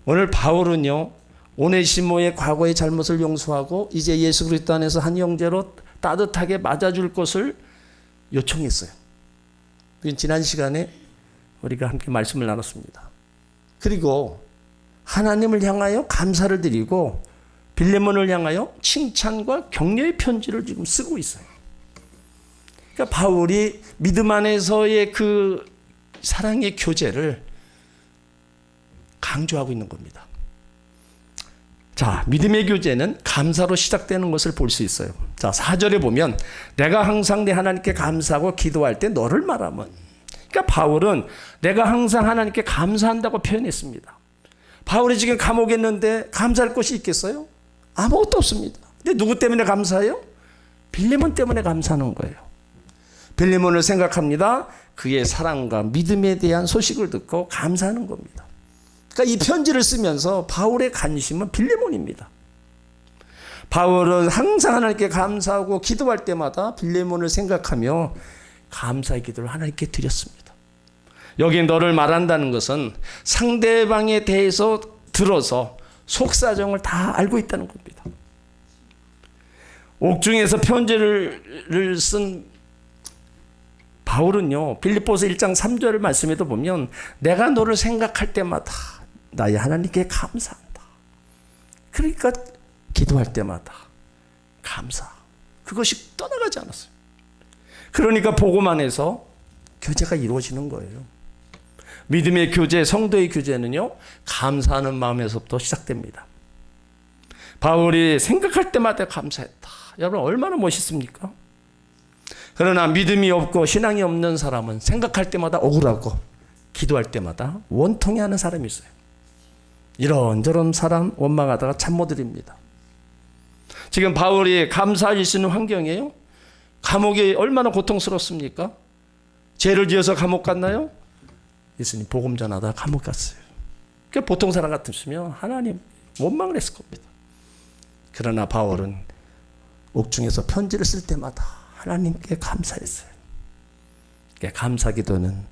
오늘 바울은요, 오네시모의 과거의 잘못을 용서하고 이제 예수 그리스도 안에서 한 형제로 따뜻하게 맞아줄 것을 요청했어요. 지난 시간에 우리가 함께 말씀을 나눴습니다. 그리고 하나님을 향하여 감사를 드리고 빌레몬을 향하여 칭찬과 격려의 편지를 지금 쓰고 있어요. 그러니까 바울이 믿음 안에서의 그 사랑의 교제를 강조하고 있는 겁니다. 자, 믿음의 교제는 감사로 시작되는 것을 볼 수 있어요. 자, 4절에 보면 내가 항상 내 하나님께 감사하고 기도할 때 너를 말하면, 그러니까 바울은 내가 항상 하나님께 감사한다고 표현했습니다. 바울이 지금 감옥에 있는데 감사할 것이 있겠어요? 아무것도 없습니다. 근데 누구 때문에 감사해요? 빌레몬 때문에 감사하는 거예요. 빌레몬을 생각합니다. 그의 사랑과 믿음에 대한 소식을 듣고 감사하는 겁니다. 그러니까 이 편지를 쓰면서 바울의 관심은 빌레몬입니다. 바울은 항상 하나님께 감사하고 기도할 때마다 빌레몬을 생각하며 감사의 기도를 하나님께 드렸습니다. 여기 너를 말한다는 것은 상대방에 대해서 들어서 속사정을 다 알고 있다는 겁니다. 옥중에서 편지를 쓴 바울은요, 빌립보서 1장 3절 말씀에도 보면 내가 너를 생각할 때마다 나의 하나님께 감사한다. 그러니까 기도할 때마다 감사. 그것이 떠나가지 않았어요. 그러니까 복음 안에서 교제가 이루어지는 거예요. 믿음의 교제, 성도의 교제는요, 감사하는 마음에서부터 시작됩니다. 바울이 생각할 때마다 감사했다. 여러분 얼마나 멋있습니까? 그러나 믿음이 없고 신앙이 없는 사람은 생각할 때마다 억울하고 기도할 때마다 원통해하는 사람이 있어요. 이런저런 사람 원망하다가 잠 못 드립니다. 지금 바울이 감사할 수 있는 환경이에요. 감옥이 얼마나 고통스럽습니까? 죄를 지어서 감옥 갔나요? 예수님 복음 전하다가 감옥 갔어요. 그러니까 보통 사람 같으면 하나님 원망을 했을 겁니다. 그러나 바울은 옥중에서 편지를 쓸 때마다 하나님께 감사했어요. 그러니까 감사 기도는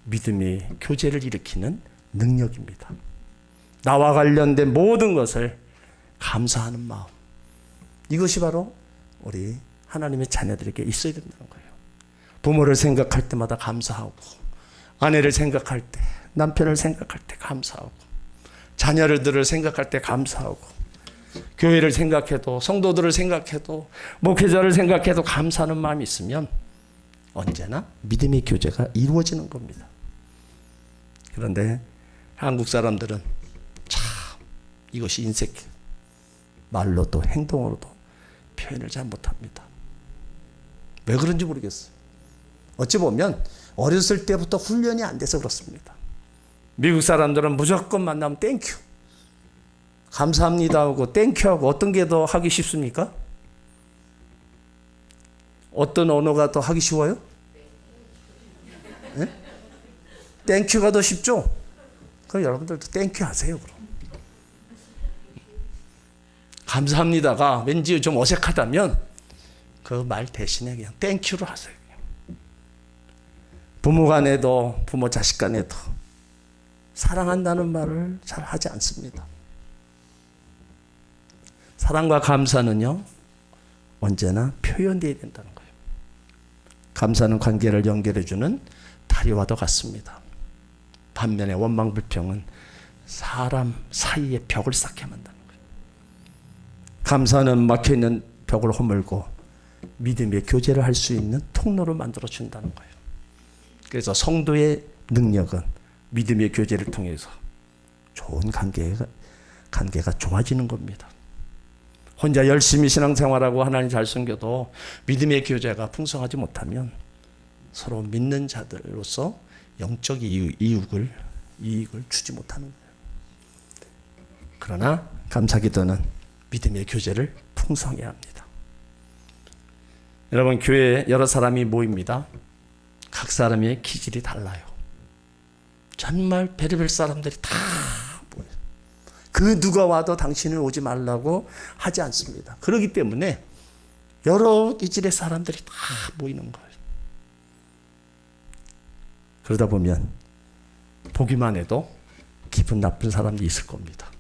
믿음의 교제를 일으키는 능력입니다. 나와 관련된 모든 것을 감사하는 마음. 이것이 바로 우리 하나님의 자녀들에게 있어야 된다는 거예요. 부모를 생각할 때마다 감사하고, 아내를 생각할 때, 남편을 생각할 때 감사하고, 자녀들을 생각할 때 감사하고, 교회를 생각해도, 성도들을 생각해도, 목회자를 생각해도 감사하는 마음이 있으면 언제나 믿음의 교제가 이루어지는 겁니다. 그런데 한국 사람들은 참 이것이 인색해요. 말로도 행동으로도 표현을 잘 못합니다. 왜 그런지 모르겠어요. 어찌 보면 어렸을 때부터 훈련이 안 돼서 그렇습니다. 미국 사람들은 무조건 만나면 땡큐, 감사합니다 하고 땡큐 하고, 어떤 게 더 하기 쉽습니까? 어떤 언어가 더 하기 쉬워요? 네? 땡큐가 더 쉽죠? 그럼 여러분들도 땡큐 하세요. 그럼. 감사합니다가 왠지 좀 어색하다면 그 말 대신에 그냥 땡큐를 하세요. 부모 간에도 부모 자식 간에도 사랑한다는 말을 잘 하지 않습니다. 사랑과 감사는요, 언제나 표현되어야 된다는 거예요. 감사는 관계를 연결해주는 다리와도 같습니다. 반면에 원망 불평은 사람 사이에 벽을 쌓게 만든다는 거예요. 감사는 막혀있는 벽을 허물고 믿음의 교제를 할 수 있는 통로를 만들어 준다는 거예요. 그래서 성도의 능력은 믿음의 교제를 통해서 좋은 관계가 좋아지는 겁니다. 혼자 열심히 신앙생활하고 하나님 잘 섬겨도 믿음의 교제가 풍성하지 못하면 서로 믿는 자들로서 영적 이익을 주지 못하는 거예요. 그러나 감사기도는 믿음의 교제를 풍성해야 합니다. 여러분, 교회에 여러 사람이 모입니다. 각 사람의 기질이 달라요. 정말 별의별 사람들이 다 모여요. 그 누가 와도 당신은 오지 말라고 하지 않습니다. 그렇기 때문에 여러 기질의 사람들이 다 모이는 거예요. 그러다 보면 보기만 해도 기분 나쁜 사람이 있을 겁니다.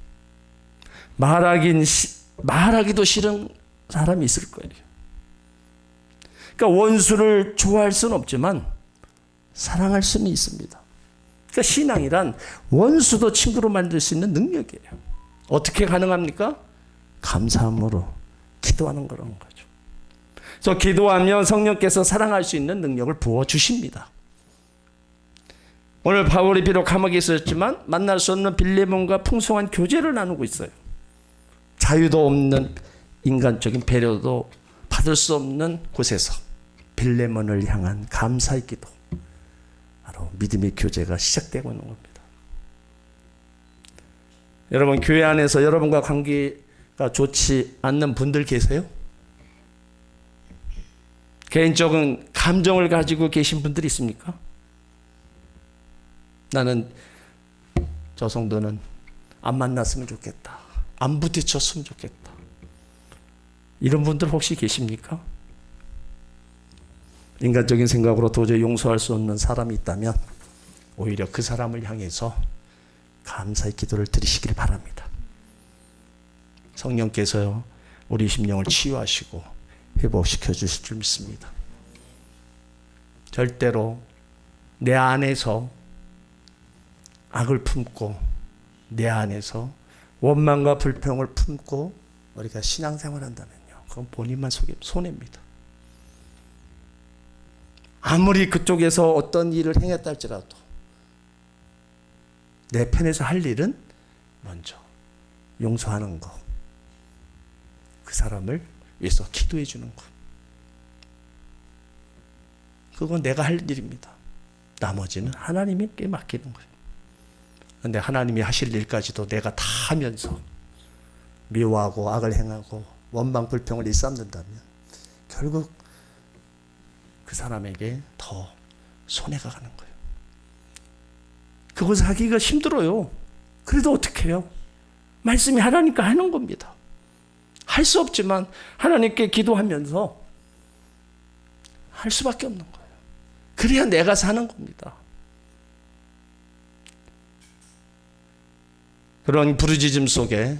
말하기도 싫은 사람이 있을 거예요. 그러니까 원수를 좋아할 수는 없지만 사랑할 수는 있습니다. 그러니까 신앙이란 원수도 친구로 만들 수 있는 능력이에요. 어떻게 가능합니까? 감사함으로 기도하는 그런 거죠. 그래서 기도하면 성령께서 사랑할 수 있는 능력을 부어주십니다. 오늘 바울이 비록 감옥에 있었지만 만날 수 없는 빌레몬과 풍성한 교제를 나누고 있어요. 자유도 없는 인간적인 배려도 받을 수 없는 곳에서 빌레몬을 향한 감사의 기도, 바로 믿음의 교제가 시작되고 있는 겁니다. 여러분, 교회 안에서 여러분과 관계가 좋지 않는 분들 계세요? 개인적인 감정을 가지고 계신 분들이 있습니까? 나는 저 성도는 안 만났으면 좋겠다, 안 부딪혔으면 좋겠다, 이런 분들 혹시 계십니까? 인간적인 생각으로 도저히 용서할 수 없는 사람이 있다면 오히려 그 사람을 향해서 감사의 기도를 드리시길 바랍니다. 성령께서 우리 심령을 치유하시고 회복시켜 주실 줄 믿습니다. 절대로 내 안에서 악을 품고 내 안에서 원망과 불평을 품고 우리가 신앙생활 한다면요, 그건 본인만 손해입니다. 아무리 그쪽에서 어떤 일을 행했다 할지라도 내 편에서 할 일은 먼저 용서하는 거, 그 사람을 위해서 기도해 주는 거, 그건 내가 할 일입니다. 나머지는 하나님께 맡기는 거예요. 그런데 하나님이 하실 일까지도 내가 다 하면서 미워하고 악을 행하고 원망 불평을 일삼는다면 결국 그 사람에게 더 손해가 가는 거예요. 그것을 하기가 힘들어요. 그래도 어떻게 해요? 말씀이 하라니까 하는 겁니다. 할 수 없지만 하나님께 기도하면서 할 수밖에 없는 거예요. 그래야 내가 사는 겁니다. 그런 부르짖음 속에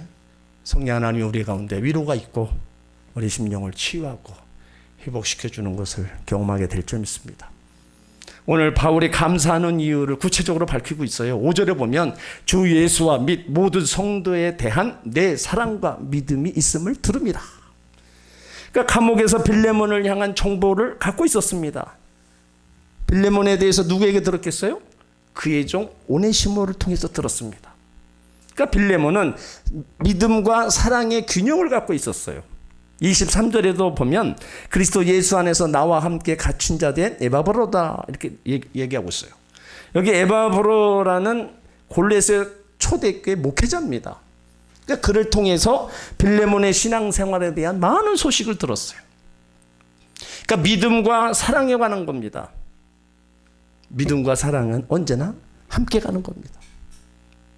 성령 하나님이 우리 가운데 위로가 있고 우리 심령을 치유하고 회복시켜주는 것을 경험하게 될 줄 믿습니다. 오늘 바울이 감사하는 이유를 구체적으로 밝히고 있어요. 5절에 보면 주 예수와 및 모든 성도에 대한 내 사랑과 믿음이 있음을 들음이라. 그러니까 감옥에서 빌레몬을 향한 정보를 갖고 있었습니다. 빌레몬에 대해서 누구에게 들었겠어요? 그의 종 오네시모를 통해서 들었습니다. 그러니까 빌레몬은 믿음과 사랑의 균형을 갖고 있었어요. 23절에도 보면 그리스도 예수 안에서 나와 함께 갇힌 자 된 에바브로다 이렇게 얘기하고 있어요. 여기 에바브로라는 골렛의 초대교회 목회자입니다. 그러니까 그를 통해서 빌레몬의 신앙생활에 대한 많은 소식을 들었어요. 그러니까 믿음과 사랑에 관한 겁니다. 믿음과 사랑은 언제나 함께 가는 겁니다.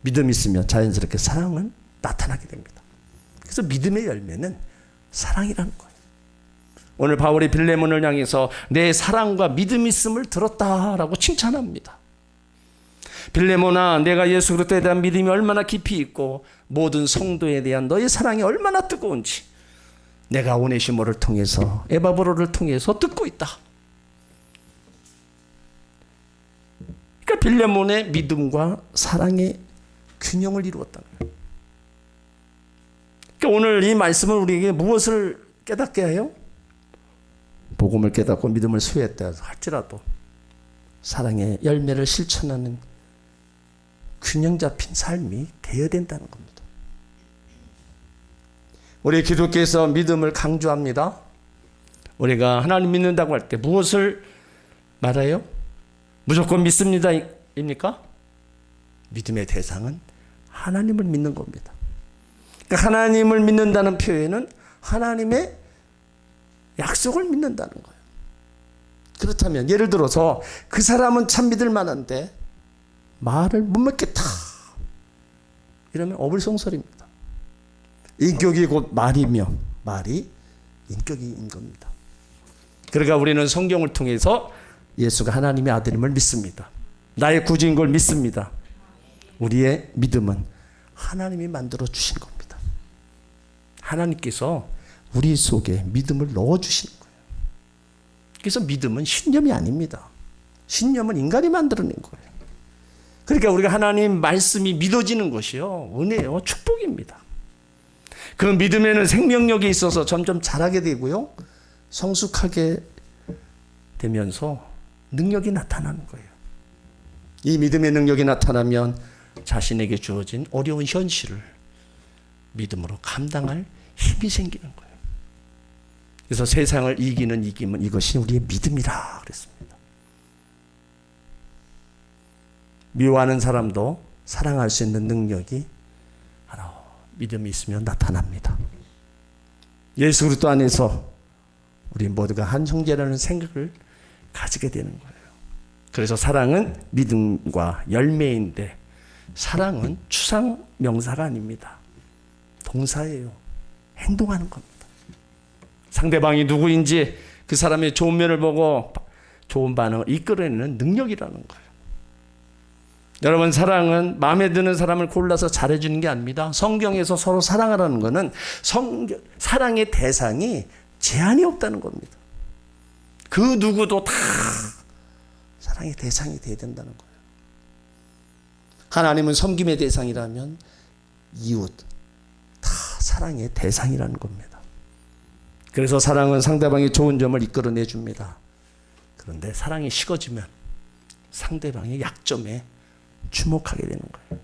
믿음이 있으면 자연스럽게 사랑은 나타나게 됩니다. 그래서 믿음의 열매는 사랑이라는 거예요. 오늘 바울이 빌레몬을 향해서 내 사랑과 믿음이 있음을 들었다라고 칭찬합니다. 빌레몬아, 내가 예수 그리스도에 대한 믿음이 얼마나 깊이 있고 모든 성도에 대한 너의 사랑이 얼마나 뜨거운지 내가 오네시모를 통해서 에바브로를 통해서 듣고 있다. 그러니까 빌레몬의 믿음과 사랑의 균형을 이루었다는 거예요. 그러니까 오늘 이 말씀은 우리에게 무엇을 깨닫게 해요? 복음을 깨닫고 믿음을 수혜했다 할지라도 사랑의 열매를 실천하는 균형 잡힌 삶이 되어야 된다는 겁니다. 우리 기독교에서 믿음을 강조합니다. 우리가 하나님 믿는다고 할 때 무엇을 말해요? 무조건 믿습니다 입니까? 믿음의 대상은 하나님을 믿는 겁니다. 그러니까 하나님을 믿는다는 표현은 하나님의 약속을 믿는다는 거예요. 그렇다면 예를 들어서 그 사람은 참 믿을 만한데 말을 못 믿겠다 이러면 어불성설입니다. 인격이 곧 말이며 말이 인격인 겁니다. 그러니까 우리는 성경을 통해서 예수가 하나님의 아들임을 믿습니다. 나의 구주인 걸 믿습니다. 우리의 믿음은 하나님이 만들어 주신 겁니다. 하나님께서 우리 속에 믿음을 넣어 주신 거예요. 그래서 믿음은 신념이 아닙니다. 신념은 인간이 만들어낸 거예요. 그러니까 우리가 하나님 말씀이 믿어지는 것이요, 은혜요, 축복입니다. 그 믿음에는 생명력이 있어서 점점 자라게 되고요, 성숙하게 되면서 능력이 나타나는 거예요. 이 믿음의 능력이 나타나면 자신에게 주어진 어려운 현실을 믿음으로 감당할 힘이 생기는 거예요. 그래서 세상을 이기는 이김은 이것이 우리의 믿음이라 그랬습니다. 미워하는 사람도 사랑할 수 있는 능력이 바로 믿음이 있으면 나타납니다. 예수 그리스도 안에서 우리 모두가 한 형제라는 생각을 가지게 되는 거예요. 그래서 사랑은 믿음과 열매인데, 사랑은 추상 명사가 아닙니다. 동사예요. 행동하는 겁니다. 상대방이 누구인지 그 사람의 좋은 면을 보고 좋은 반응을 이끌어내는 능력이라는 거예요. 여러분, 사랑은 마음에 드는 사람을 골라서 잘해주는 게 아닙니다. 성경에서 서로 사랑하라는 것은 사랑의 대상이 제한이 없다는 겁니다. 그 누구도 다 사랑의 대상이 되어야 된다는 거예요. 하나님은 섬김의 대상이라면 이웃 다 사랑의 대상이라는 겁니다. 그래서 사랑은 상대방의 좋은 점을 이끌어내 줍니다. 그런데 사랑이 식어지면 상대방의 약점에 주목하게 되는 거예요.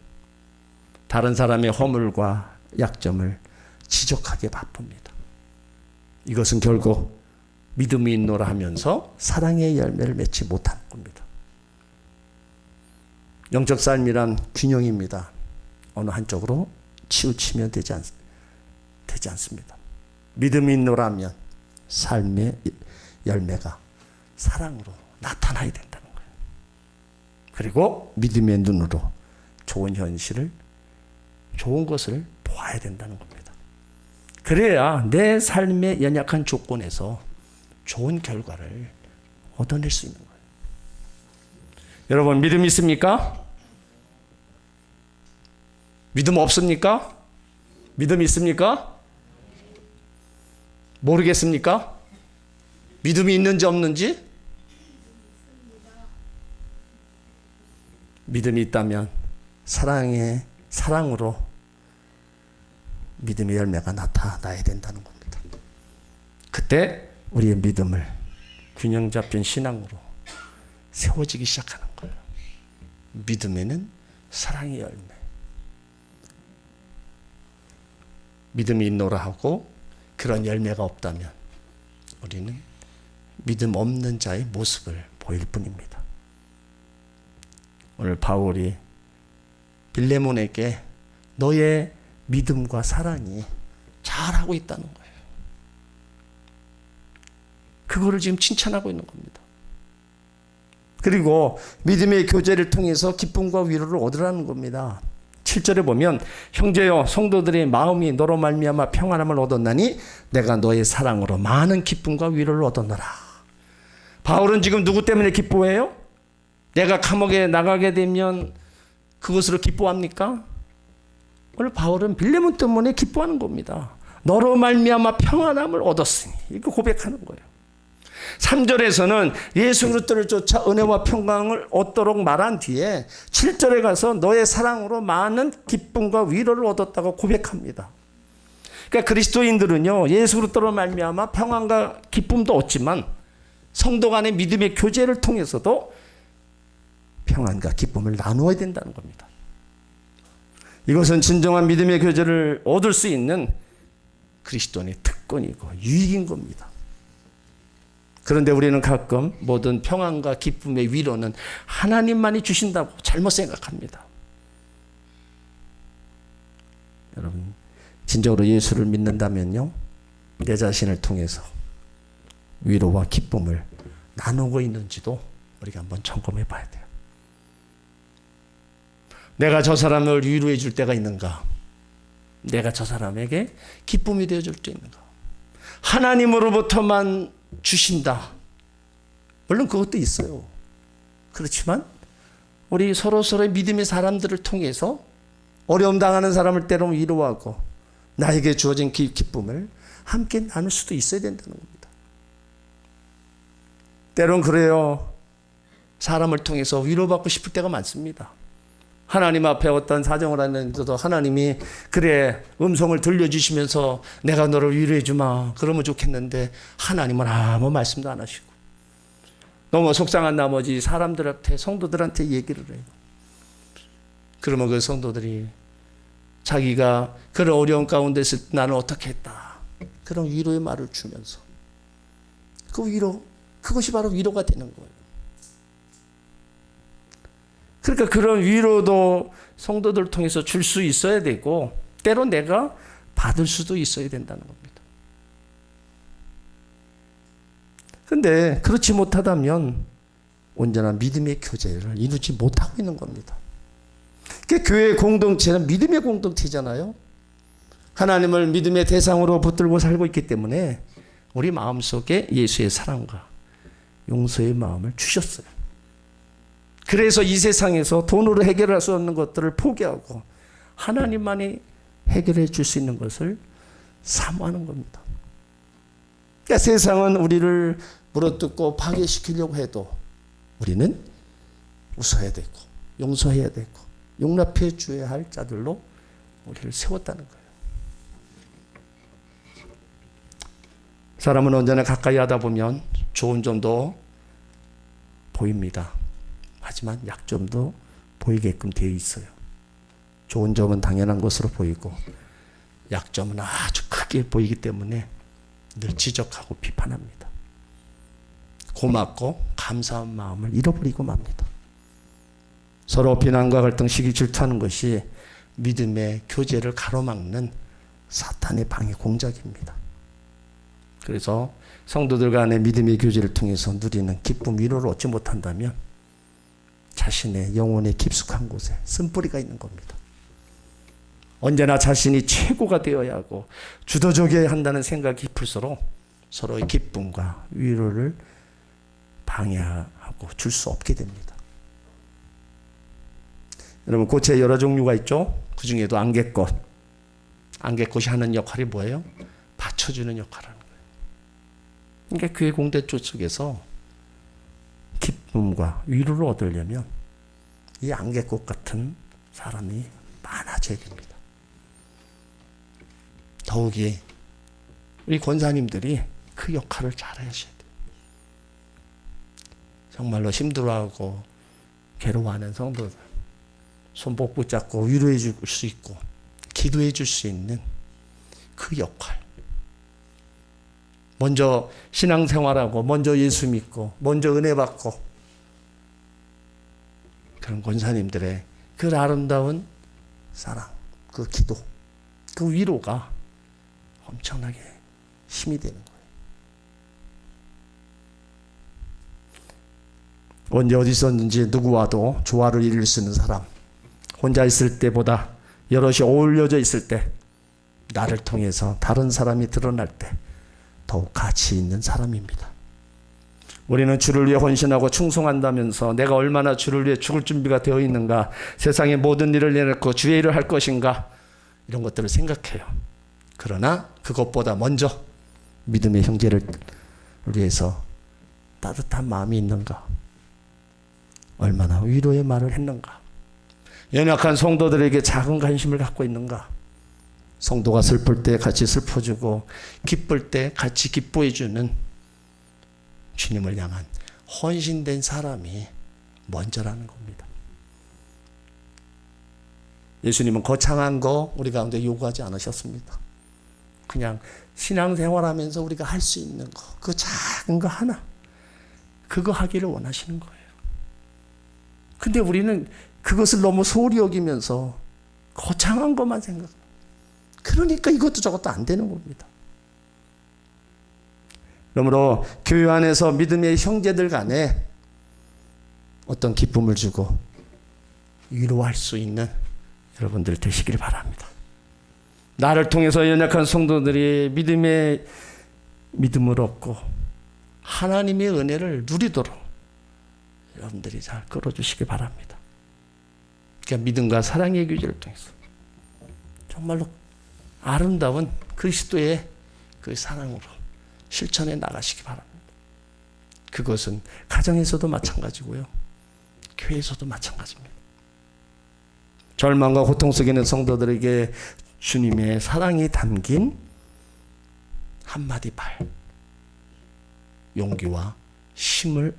다른 사람의 허물과 약점을 지적하게 바쁩니다. 이것은 결국 믿음이 있노라 하면서 사랑의 열매를 맺지 못하는 겁니다. 영적 삶이란 균형입니다. 어느 한쪽으로 치우치면 되지 않습니다. 믿음이 있노라 하면 삶의 열매가 사랑으로 나타나야 된다는 거예요. 그리고 믿음의 눈으로 좋은 현실을, 좋은 것을 보아야 된다는 겁니다. 그래야 내 삶의 연약한 조건에서 좋은 결과를 얻어낼 수 있는 거예요. 여러분, 믿음 있습니까? 믿음 없습니까? 믿음 있습니까? 모르겠습니까? 믿음이 있는지 없는지? 믿음이 있다면 사랑으로 믿음의 열매가 나타나야 된다는 겁니다. 그때 우리의 믿음을 균형 잡힌 신앙으로 세워지기 시작하는 거예요. 믿음에는 사랑의 열매. 믿음이 있노라 하고 그런 열매가 없다면 우리는 믿음 없는 자의 모습을 보일 뿐입니다. 오늘 바울이 빌레몬에게 너의 믿음과 사랑이 잘하고 있다는 거예요. 그거를 지금 칭찬하고 있는 겁니다. 그리고 믿음의 교제를 통해서 기쁨과 위로를 얻으라는 겁니다. 7절에 보면 형제여 성도들의 마음이 너로 말미암아 평안함을 얻었나니 내가 너의 사랑으로 많은 기쁨과 위로를 얻었노라. 바울은 지금 누구 때문에 기뻐해요? 내가 감옥에 나가게 되면 그것으로 기뻐합니까? 오늘 바울은 빌레몬 때문에 기뻐하는 겁니다. 너로 말미암아 평안함을 얻었으니, 이렇게 고백하는 거예요. 3절에서는 예수 그리스도를 쫓아 은혜와 평강을 얻도록 말한 뒤에 7절에 가서 너의 사랑으로 많은 기쁨과 위로를 얻었다고 고백합니다. 그러니까 그리스도인들은요, 예수 그리스도로 말미암아 평안과 기쁨도 얻지만 성도 간의 믿음의 교제를 통해서도 평안과 기쁨을 나누어야 된다는 겁니다. 이것은 진정한 믿음의 교제를 얻을 수 있는 그리스도인의 특권이고 유익인 겁니다. 그런데 우리는 가끔 모든 평안과 기쁨의 위로는 하나님만이 주신다고 잘못 생각합니다. 여러분, 진정으로 예수를 믿는다면요, 내 자신을 통해서 위로와 기쁨을 나누고 있는지도 우리가 한번 점검해 봐야 돼요. 내가 저 사람을 위로해 줄 때가 있는가? 내가 저 사람에게 기쁨이 되어 줄 때 있는가? 하나님으로부터만 주신다. 물론 그것도 있어요. 그렇지만 우리 서로서로의 믿음의 사람들을 통해서 어려움 당하는 사람을 때로는 위로하고 나에게 주어진 기쁨을 함께 나눌 수도 있어야 된다는 겁니다. 때론 그래요. 사람을 통해서 위로받고 싶을 때가 많습니다. 하나님 앞에 어떤 사정을 하는데도 하나님이 그래 음성을 들려주시면서 내가 너를 위로해 주마 그러면 좋겠는데 하나님은 아무 말씀도 안 하시고 너무 속상한 나머지 사람들한테 성도들한테 얘기를 해요. 그러면 그 성도들이 자기가 그런 어려운 가운데 있을 때 나는 어떻게 했다 그런 위로의 말을 주면서 그 위로 그것이 바로 위로가 되는 거예요. 그러니까 그런 위로도 성도들을 통해서 줄 수 있어야 되고 때로 내가 받을 수도 있어야 된다는 겁니다. 그런데 그렇지 못하다면 온전한 믿음의 교제를 이루지 못하고 있는 겁니다. 그러니까 교회의 공동체는 믿음의 공동체잖아요. 하나님을 믿음의 대상으로 붙들고 살고 있기 때문에 우리 마음속에 예수의 사랑과 용서의 마음을 주셨어요. 그래서 이 세상에서 돈으로 해결할 수 없는 것들을 포기하고 하나님만이 해결해 줄 수 있는 것을 사모하는 겁니다. 그러니까 세상은 우리를 물어뜯고 파괴시키려고 해도 우리는 웃어야 되고 용서해야 되고 용납해 줘야 할 자들로 우리를 세웠다는 거예요. 사람은 언제나 가까이 하다 보면 좋은 점도 보입니다. 하지만 약점도 보이게끔 되어 있어요. 좋은 점은 당연한 것으로 보이고 약점은 아주 크게 보이기 때문에 늘 지적하고 비판합니다. 고맙고 감사한 마음을 잃어버리고 맙니다. 서로 비난과 갈등, 시기, 질투하는 것이 믿음의 교제를 가로막는 사탄의 방해 공작입니다. 그래서 성도들 간의 믿음의 교제를 통해서 누리는 기쁨, 위로를 얻지 못한다면 자신의 영혼의 깊숙한 곳에 쓴뿌리가 있는 겁니다. 언제나 자신이 최고가 되어야 하고 주도적이어야 한다는 생각이 깊을수록 서로의 기쁨과 위로를 방해하고 줄 수 없게 됩니다. 여러분 꽃에 여러 종류가 있죠. 그 중에도 안개꽃. 안개꽃이 하는 역할이 뭐예요? 받쳐주는 역할을 하는 거예요. 그러니까 교회 공동체 속에서 기쁨과 위로를 얻으려면 이 안개꽃 같은 사람이 많아져야 됩니다. 더욱이 우리 권사님들이 그 역할을 잘 하셔야 돼요. 정말로 힘들어하고 괴로워하는 성도들 손목 붙잡고 위로해 줄 수 있고 기도해 줄 수 있는 그 역할. 먼저 신앙생활하고 먼저 예수 믿고 먼저 은혜 받고 그런 권사님들의 그 아름다운 사랑, 그 기도, 그 위로가 엄청나게 힘이 되는 거예요. 언제 어디 있었는지 누구와도 조화를 이룰 수 있는 사람, 혼자 있을 때보다 여럿이 어울려져 있을 때 나를 통해서 다른 사람이 드러날 때 더욱 가치 있는 사람입니다. 우리는 주를 위해 헌신하고 충성한다면서 내가 얼마나 주를 위해 죽을 준비가 되어 있는가, 세상의 모든 일을 내놓고 주의 일을 할 것인가, 이런 것들을 생각해요. 그러나 그것보다 먼저 믿음의 형제를 위해서 따뜻한 마음이 있는가, 얼마나 위로의 말을 했는가, 연약한 성도들에게 작은 관심을 갖고 있는가, 성도가 슬플 때 같이 슬퍼주고 기쁠 때 같이 기뻐해주는 주님을 향한 헌신된 사람이 먼저라는 겁니다. 예수님은 거창한 거 우리 가운데 요구하지 않으셨습니다. 그냥 신앙생활하면서 우리가 할 수 있는 거, 그 작은 거 하나, 그거 하기를 원하시는 거예요. 근데 우리는 그것을 너무 소홀히 여기면서 거창한 것만 생각합니다. 그러니까 이것도 저것도 안 되는 겁니다. 그러므로 교회 안에서 믿음의 형제들 간에 어떤 기쁨을 주고 위로할 수 있는 여러분들 되시길 바랍니다. 나를 통해서 연약한 성도들이 믿음을 얻고 하나님의 은혜를 누리도록 여러분들이 잘 끌어주시기 바랍니다. 그러니까 믿음과 사랑의 교제를 통해서 정말로 아름다운 그리스도의 그 사랑으로 실천해 나가시기 바랍니다. 그것은 가정에서도 마찬가지고요. 교회에서도 마찬가지입니다. 절망과 고통 속에 있는 성도들에게 주님의 사랑이 담긴 한마디 말, 용기와 힘을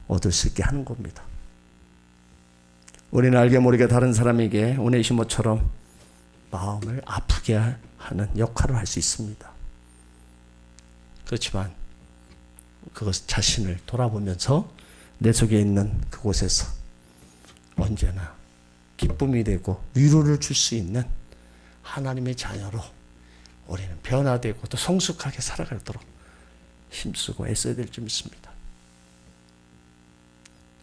얻을 수 있게 하는 겁니다. 우리는 알게 모르게 다른 사람에게 오네시모처럼 마음을 아프게 하는 역할을 할 수 있습니다. 그렇지만 그것 자신을 돌아보면서 내 속에 있는 그곳에서 언제나 기쁨이 되고 위로를 줄 수 있는 하나님의 자녀로 우리는 변화되고 또 성숙하게 살아가도록 힘쓰고 애써야 될 줄 믿습니다.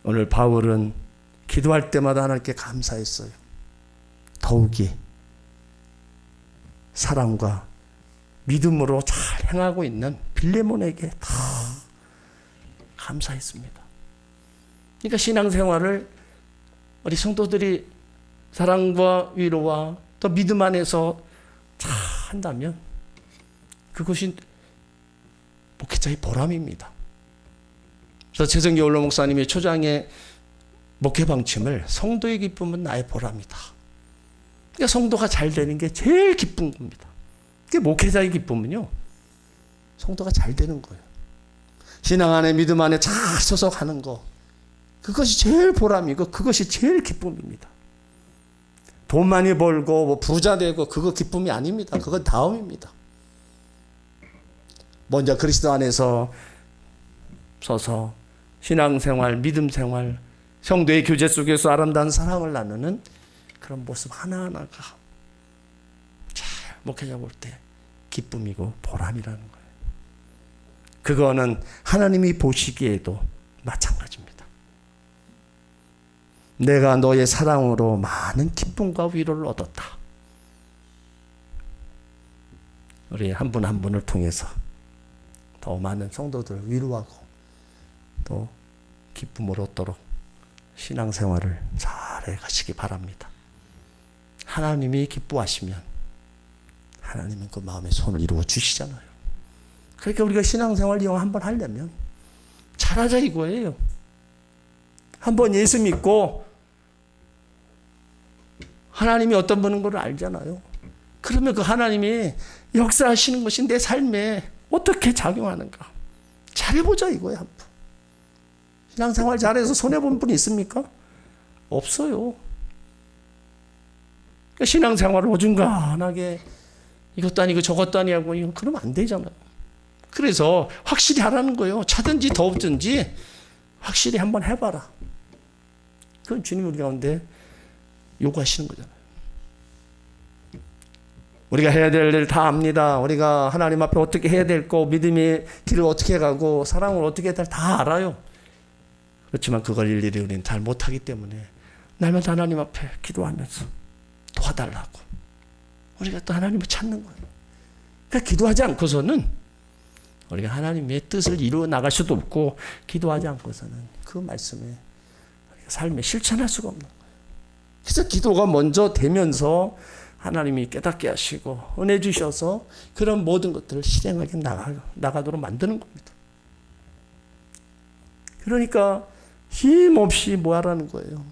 오늘 바울은 기도할 때마다 하나님께 감사했어요. 더욱이 사랑과 믿음으로 잘 행하고 있는 빌레몬에게 다 감사했습니다. 그러니까 신앙생활을 우리 성도들이 사랑과 위로와 또 믿음 안에서 잘 한다면 그것이 목회자의 보람입니다. 그래서 최성기 원로 목사님의 초장의 목회 방침을 성도의 기쁨은 나의 보람이다. 그러니까 성도가 잘 되는 게 제일 기쁜 겁니다. 그게 목회자의 기쁨은요, 성도가 잘 되는 거예요. 신앙 안에 믿음 안에 잘 소속하는 거, 그것이 제일 보람이고 그것이 제일 기쁨입니다. 돈 많이 벌고 뭐 부자 되고 그거 기쁨이 아닙니다. 그건 다음입니다. 먼저 그리스도 안에서 서서 신앙생활, 믿음생활, 성도의 교제 속에서 아름다운 사랑을 나누는 그런 모습 하나하나가 잘 목회자 볼 때 기쁨이고 보람이라는 거예요. 그거는 하나님이 보시기에도 마찬가지입니다. 내가 너의 사랑으로 많은 기쁨과 위로를 얻었다. 우리 한 분 한 분을 통해서 더 많은 성도들을 위로하고 또 기쁨을 얻도록 신앙생활을 잘해 가시기 바랍니다. 하나님이 기뻐하시면 하나님은 그 마음의 손을 이루어 주시잖아요. 그러니까 우리가 신앙생활 이용 한번 하려면 잘하자 이거예요. 한번 예수 믿고 하나님이 어떤 분인 걸 알잖아요. 그러면 그 하나님이 역사하시는 것이 내 삶에 어떻게 작용하는가 잘해보자 이거예요. 한 번. 신앙생활 잘해서 손해본 분이 있습니까? 없어요. 그러니까 신앙생활을 어중간하게 이것도 아니고 저것도 아니고 이거 그러면 안 되잖아요. 그래서 확실히 하라는 거예요. 차든지 더웠든지 확실히 한번 해봐라. 그건 주님 우리 가운데 요구하시는 거잖아요. 우리가 해야 될 일 다 압니다. 우리가 하나님 앞에 어떻게 해야 될 거, 믿음의 길을 어떻게 가고 사랑을 어떻게 해야 될 다 알아요. 그렇지만 그걸 일일이 우리는 잘 못하기 때문에 날마다 하나님 앞에 기도하면서 도와달라고 우리가 또 하나님을 찾는 거예요. 그러니까 기도하지 않고서는 우리가 하나님의 뜻을 이루어 나갈 수도 없고 기도하지 않고서는 그 말씀에 우리가 삶에 실천할 수가 없는 거예요. 그래서 기도가 먼저 되면서 하나님이 깨닫게 하시고 은혜 주셔서 그런 모든 것들을 실행하게 나가도록 만드는 겁니다. 그러니까 힘없이 뭐 하라는 거예요?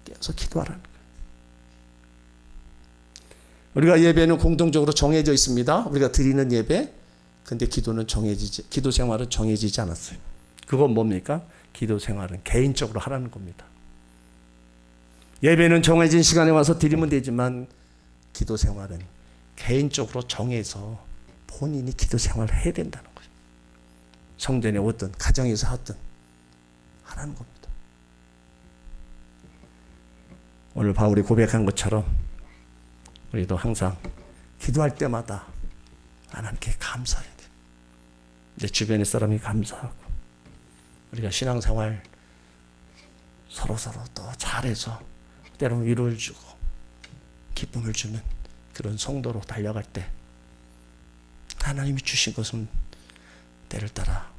계속 기도하라는 거예요. 우리가 예배는 공동적으로 정해져 있습니다. 우리가 드리는 예배. 근데 기도 생활은 정해지지 않았어요. 그건 뭡니까? 기도 생활은 개인적으로 하라는 겁니다. 예배는 정해진 시간에 와서 드리면 되지만 기도 생활은 개인적으로 정해서 본인이 기도 생활을 해야 된다는 거예요. 성전에 오든 가정에서 하든 하라는 겁니다. 오늘 바울이 고백한 것처럼 우리도 항상 기도할 때마다 하나님께 감사해야 돼요. 내 주변의 사람이 감사하고 우리가 신앙생활 서로서로 또 잘해서 때로는 위로를 주고 기쁨을 주는 그런 성도로 달려갈 때 하나님이 주신 것은 때를 따라